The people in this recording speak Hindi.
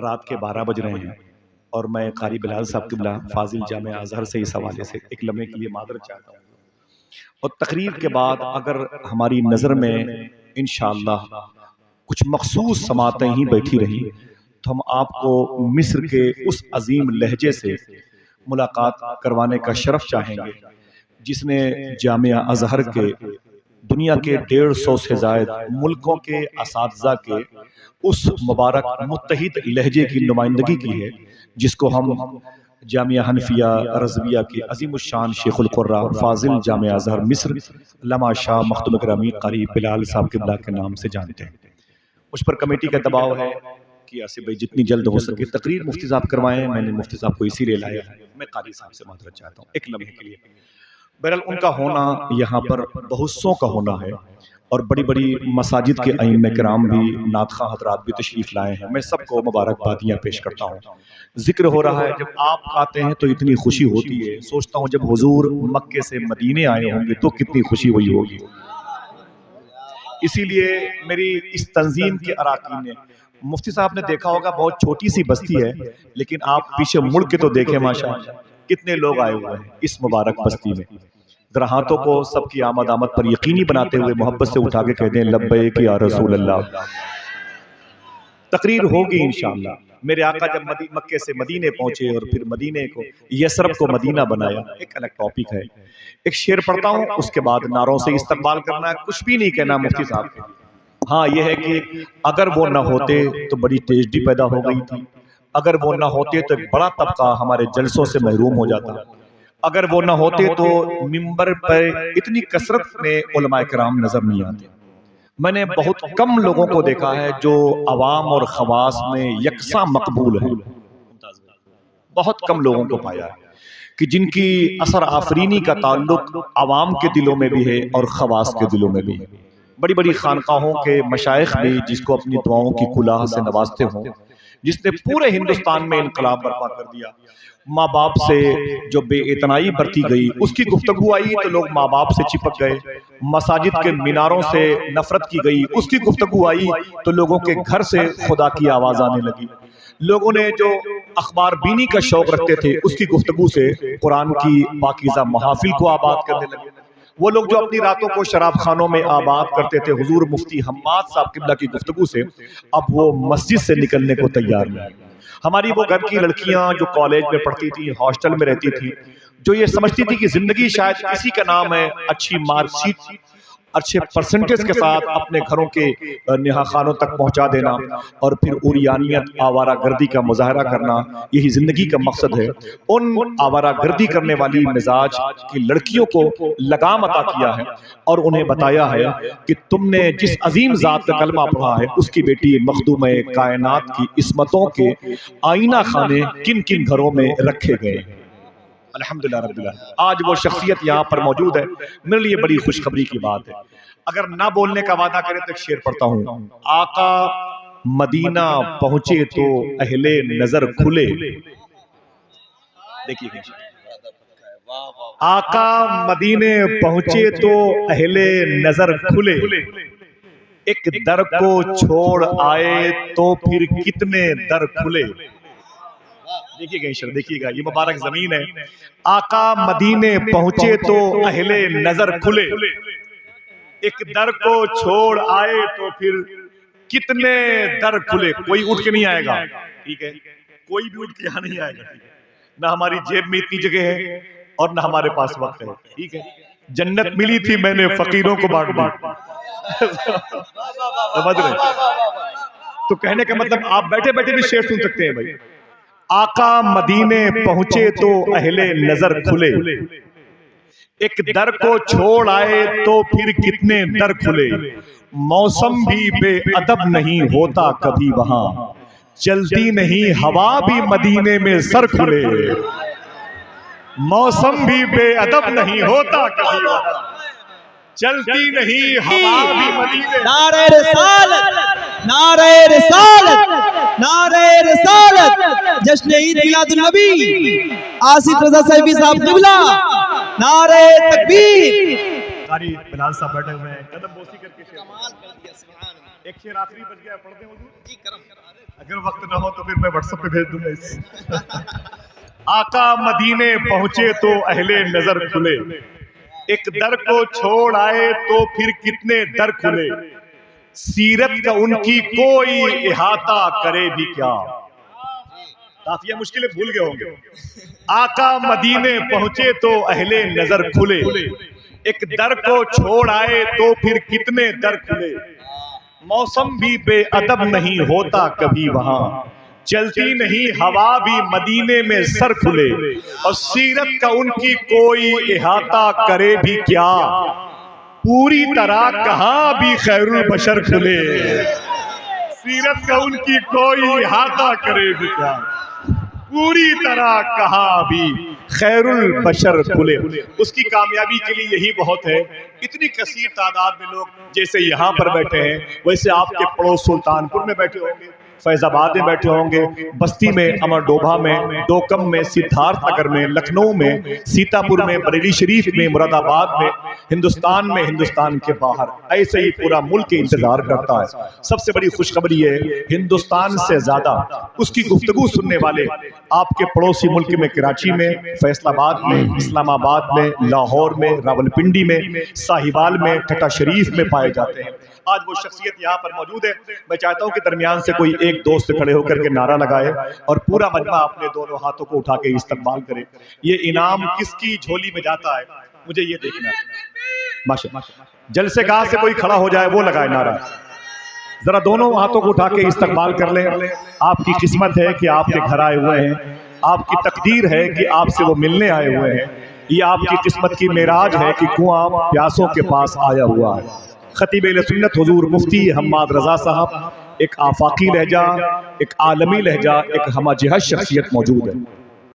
रात के 12 बज रहे हैं और मैं कारी बिलाल साहब किबला फाजिल जामिया अजहर से इस हवाले से एक लम्हे के लिए मादरत चाहता हूँ। और तकरीर के बाद अगर हमारी नज़र में इंशाअल्लाह कुछ मखसूस समातें ही बैठी रही तो हम आपको मिस्र के उस अजीम लहजे से मुलाकात करवाने का शरफ चाहेंगे जिसने जामिया अजहर के दुनिया के 150 से जायद मुल्कों के असातिज़ा के उस मुबारक मुत्तहिद लहजे की नुमाइंदगी की है, जिसको हम जामिया हनफिया रज़विया के अज़ीमुश्शान शेखुल कुर्रा फाजिल जामिया अज़हर मिस्र अल्लामा शाह मखदूम गिरामी कारी बिलाल साहब किबला के नाम से जानते हैं। मुझ पर कमेटी का दबाव है कि आसिफ भाई जितनी जल्द हो सके तकरीर मुफ्ती साहब करवाएं। मैंने मुफ्ती साहब को इसीलिए लाया है, मैं कारी साहब से माजरत चाहता हूँ एक लम्हे के लिए। बहरहाल उनका होना यहाँ पर बहुत सौ का होना है और बड़ी बड़ी मसाजिद के अइम्मा किराम भी नातखा हजरात भी तशरीफ लाए हैं। मैं सबको मुबारकबादियाँ पेश करता हूँ। जिक्र हो रहा है जब आप आते हैं तो इतनी खुशी होती है, सोचता हूँ जब हुजूर मक्के से मदीने आए होंगे तो कितनी खुशी हुई होगी। इसीलिए मेरी इस तंजीम के अराकीन ने, मुफ्ती साहब ने देखा होगा बहुत छोटी सी बस्ती है, लेकिन आप पीछे मुड़ के तो देखें माशाअल्लाह कितने लोग आए हुए हैं इस मुबारक बस्ती में। जरा हाथों को सबकी आमद आमद पर यकीनी बनाते हुए मोहब्बत से उठा के कह दें लब्बैक या रसूल अल्लाह। तकरीर होगी इंशाअल्लाह। मेरे आका जब मक्के से मदीने पहुंचे और फिर मदीने को यसरब को मदीना बनाया, एक अलग टॉपिक है। एक शेर पढ़ता हूं, उसके बाद नारों से इस्तकबाल करना है, कुछ भी नहीं कहना मुफ्ती साहब के। हाँ यह है कि अगर वो न होते तो बड़ी ट्रेजेडी पैदा हो गई थी, अगर वो न होते तो एक बड़ा तबका हमारे जलसों से महरूम हो जाता, अगर वो न होते तो मिंबर पर इतनी कसरत में उलमाए किराम नजर नहीं आते। मैंने बहुत कम लोगों को देखा है जो अवाम और खवास में यकसा मकबूल है, बहुत कम लोगों को पाया है कि जिनकी असर आफरीनी का ताल्लुक अवाम के दिलों में भी है और खवास के दिलों में भी है। बड़ी बड़ी खानकाहों के मशाइख भी जिसको अपनी दुआओं की कुलाह से नवाजते हों, जिसने पूरे हिंदुस्तान में इनकलाब बर्पा कर दिया। माँ बाप से जो बेइतनाई बरती गई उसकी गुफ्तगू आई तो लोग माँ बाप से चिपक गए, मसाजिद के मीनारों से नफरत की गई उसकी गुफ्तगू आई तो लोगों के घर से खुदा की आवाज आने लगी। लोगों ने जो अखबार बीनी का शौक रखते थे उसकी गुफ्तगू से कुरान की पाकीज़ा महाफिल को आबाद करने लगे। वो लोग जो अपनी रातों को शराब खानों में आबाद करते थे हुजूर मुफ्ती हम्माद साहब किबला की गुफ्तगू से अब वो मस्जिद से निकलने को तैयार नहीं। हमारी वो घर की लड़कियां जो कॉलेज में पढ़ती थी, हॉस्टल में रहती थी, जो ये समझती थी कि जिंदगी शायद इसी का नाम है अच्छी मार्कशीट, अच्छे परसेंटेज के साथ अपने घरों के नेहा खानों तक पहुंचा देना और फिर उरियानियत आवारा गर्दी का मुजाहरा करना, यही जिंदगी का मकसद है। उन आवारा गर्दी करने वाली मिजाज की लड़कियों को लगाम अता किया है और उन्हें बताया है कि तुमने जिस अजीम जात का कलमा पढ़ा है उसकी बेटी मखदूम कायनात की इस्मतों के आईना खाने किन किन घरों में रखे गए। अल्हम्दुलिल्लाह रब्बिल आलमीन आज वो शख्सियत यहाँ पर मौजूद है, मेरे लिए बड़ी खुशखबरी की बात है। अगर ना बोलने का वादा करें तो एक शेर पढ़ता हूँ, आका मदीना पहुंचे तो अहले नजर खुले। देखिए आका मदीने पहुंचे तो अहले नजर खुले, एक दर को छोड़ आए तो फिर कितने दर खुले। देखिएगा ईश्वर, देखिएगा ये मुबारक जमीन है। आका मदीने पहुंचे तो अहले नजर खुले, एक दर को छोड़ आए तो फिर कितने दर खुले। कोई उठ के नहीं आएगा, ठीक है, कोई भी उठ के यहाँ नहीं आएगा, ठीक है। ना हमारी जेब में इतनी जगह है और ना हमारे पास वक्त है, ठीक है। जन्नत मिली थी मैंने फकीरों को बांट दी। समझ रहे? तो कहने का मतलब आप बैठे बैठे भी शेर सुन सकते हैं भाई। आका मदीने पहुंचे तो अहले नजर खुले, एक दर को छोड़ आए तो फिर कितने दर खुले। मौसम भी बेअदब नहीं होता कभी वहां, चलती नहीं हवा भी मदीने में सर खुले। मौसम भी बेअदब नहीं होता कभी वहां, चलती नहीं हवा भी मदीने। नारे रिसालत, नारे रिसालत, नारे रिसालत, जश्न ईद मिलादुन नबी आसिफ रजा साहिबी साहब किबला, नारे तकबीर। कारी बिलाल साहब बैठे हुए हैं, कदम बोसी करके कमाल कर दिया, सुभान अल्लाह। एक शेर आखिरी बच गया, पढ़ते हैं हुजूर जी करम। अगर वक्त ना हो तो फिर मैं व्हाट्सएप पे भेज दूंगा इसे। आका मदीने पहुंचे तो अहले नजर खुले, एक दर को छोड़ आए तो फिर कितने दर खुले, सीरत का उनकी कोई इहाता करे भी क्या। काफिया मुश्किलें भूल गए होंगे। आका मदीने पहुंचे तो अहले नजर खुले, एक दर को छोड़ आए तो फिर कितने दर खुले, मौसम भी बेअदब नहीं होता कभी वहां, चलती नहीं हवा भी मदीने में सर खुले, और सीरत का उनकी कोई इहाता करे भी क्या, पूरी तरह कहां भी खैरुल बशर खुले, सीरत का उनकी कोई इहाता करे भी क्या, पूरी तरह कहां भी खैरुल बशर खुले। उसकी कामयाबी के लिए यही बहुत है। इतनी कसीर तादाद में लोग जैसे यहाँ पर बैठे हैं, वैसे आपके पड़ोस सुल्तानपुर में बैठे होंगे, फैजाबाद में बैठे होंगे, बस्ती में, अमरडोभा में, डोकम में, सिद्धार्थ नगर में, लखनऊ में, सीतापुर में, बरेली शरीफ में, मुरादाबाद में, हिंदुस्तान में, हिंदुस्तान के बाहर, ऐसे ही पूरा मुल्क इंतजार करता है। सबसे बड़ी खुशखबरी है, हिंदुस्तान से ज्यादा उसकी गुफ्तगू सुनने वाले आपके पड़ोसी मुल्क में, कराची में, फैसलाबाद में, इस्लामाबाद में, लाहौर में, रावलपिंडी में, साहिवाल में, टटा शरीफ में पाए जाते हैं। आज वो शख्सियत यहाँ पर मौजूद है। मैं चाहता हूँ कि दरमियान से कोई एक दोस्त खड़े होकर के नारा लगाए और पूरा मजमा अपने दोनों हाथों को उठा के इस्तकबाल करे। ये इनाम किसकी झोली में जाता है, मुझे ये देखना है। माशाअल्लाह, जलसेगाह से कोई खड़ा हो जाए, वो लगाए नारा। जरा दोनों हाथों को उठा के इस्तकबाल कर लें। आपकी किस्मत है कि आपके घर आए हुए हैं, आपकी तकदीर है कि आपसे वो मिलने आए हुए हैं, ये आपकी किस्मत की मेराज है कि कुआं प्यासों के पास आया हुआ है। खतीब सुन्नत हुजूर मुफ्ती हम्माद रजा साहब, एक आफाकी लहजा, एक आलमी लहजा, एक हमाजिहत शख्सियत मौजूद है।